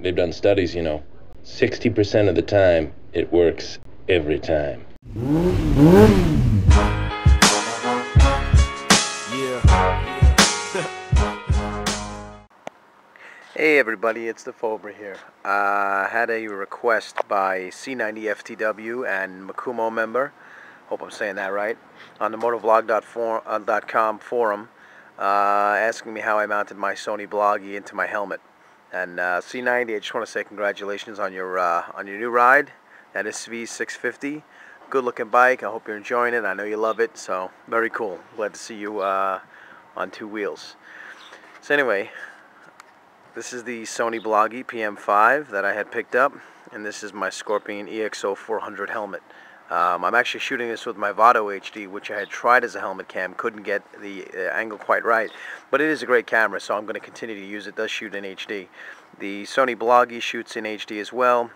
They've done studies, 60% of the time, it works every time. Hey everybody, it's dafobra here. I had a request by C90FTW and MUKAMOmember, hope I'm saying that right, on the motovlog.com forum, asking me how I mounted my Sony Bloggie into my helmet. And C90, I just want to say congratulations on your new ride. That is SV650. Good looking bike. I hope you're enjoying it. I know you love it, so very cool. Glad to see you on two wheels. So anyway, this is the Sony Bloggie PM5 that I had picked up, and this is my Scorpion EXO400 helmet. I'm actually shooting this with my Vado HD, which I had tried as a helmet cam, couldn't get the angle quite right, but it is a great camera, so I'm going to continue to use it. It does shoot in HD. The Sony Bloggie shoots in HD as well.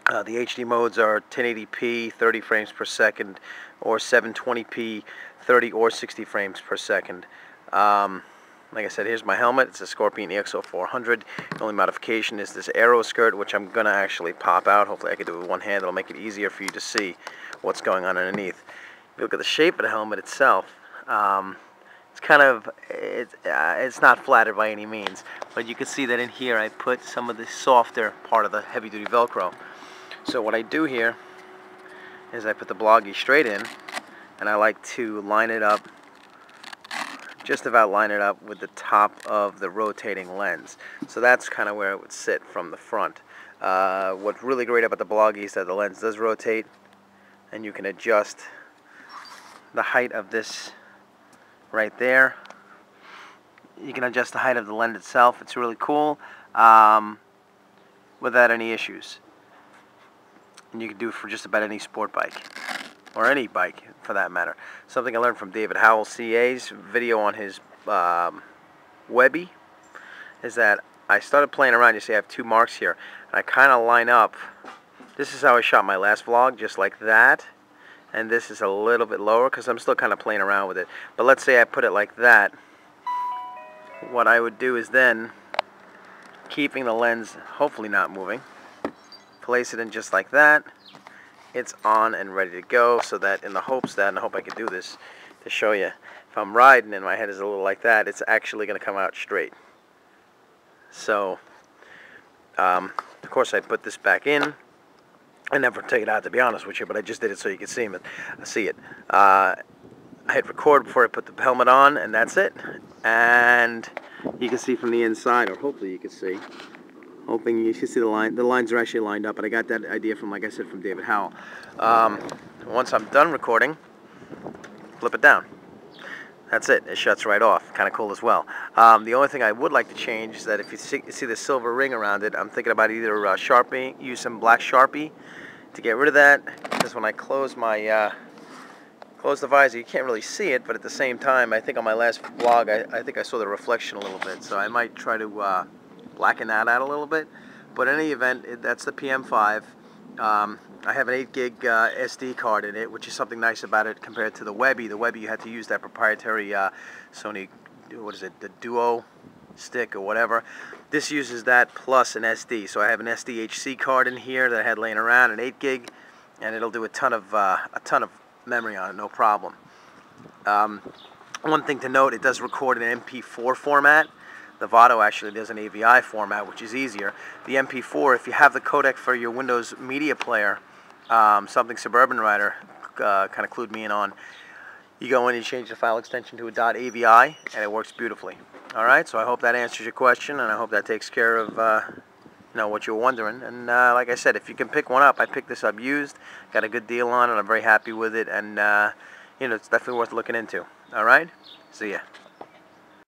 The HD modes are 1080p, 30 frames per second, or 720p, 30 or 60 frames per second. Like I said, here's my helmet. It's a Scorpion EXO400. The only modification is this aero skirt, which I'm going to actually pop out. Hopefully I can do it with one hand. It'll make it easier for you to see what's going on underneath. If you look at the shape of the helmet itself, it's kind of, it's not flattered by any means. But you can see that in here I put some of the softer part of the heavy-duty Velcro. So what I do here is I put the Bloggie straight in, and I like to line it up, just about line it up with the top of the rotating lens. So that's kind of where it would sit from the front. What's really great about the Bloggie is that the lens does rotate, and you can adjust the height of this right there. You can adjust the height of the lens itself. It's really cool without any issues. And you can do it for just about any sport bike, or any bike for that matter. Something I learned from David Howell CA's video on his Webby is that I started playing around. You see I have two marks here, and I kind of line up. This is how I shot my last vlog, just like that, and this is a little bit lower because I'm still kind of playing around with it. But let's say I put it like that. What I would do is then, keeping the lens hopefully not moving, place it in just like that. It's on and ready to go, so that in the hopes that, and I hope I can do this to show you, if I'm riding and my head is a little like that, it's actually going to come out straight. So, of course I put this back in. I never take it out, to be honest with you, but I just did it so you can see it. I hit record before I put the helmet on, and that's it. And you can see from the inside, or hopefully you can see, hoping you can see the line. The lines are actually lined up, but I got that idea from, like I said, from David Howell. Once I'm done recording, flip it down. That's it. It shuts right off. Kind of cool as well. The only thing I would like to change is that if you see the silver ring around it, I'm thinking about either Sharpie, use some black Sharpie to get rid of that. Because when I close my close the visor, you can't really see it, but at the same time, I think on my last vlog, I think I saw the reflection a little bit, so I might try to blacken that out a little bit. But in any event, that's the PM5. I have an 8 gig SD card in it, which is something nice about it compared to the Webby. The Webby, you had to use that proprietary Sony, what is it, the Duo stick or whatever. This uses that plus an SD. So I have an SDHC card in here that I had laying around, an 8 gig, and it'll do a ton of memory on it, no problem. One thing to note, it does record in MP4 format. The Vado actually does an AVI format, which is easier. The MP4, if you have the codec for your Windows Media Player, something Suburban Rider kind of clued me in on, you go in and change the file extension to a .avi, and it works beautifully. All right, so I hope that answers your question, and I hope that takes care of what you were wondering. And like I said, if you can pick one up, I picked this up used, got a good deal on it. I'm very happy with it, and it's definitely worth looking into. All right, see ya.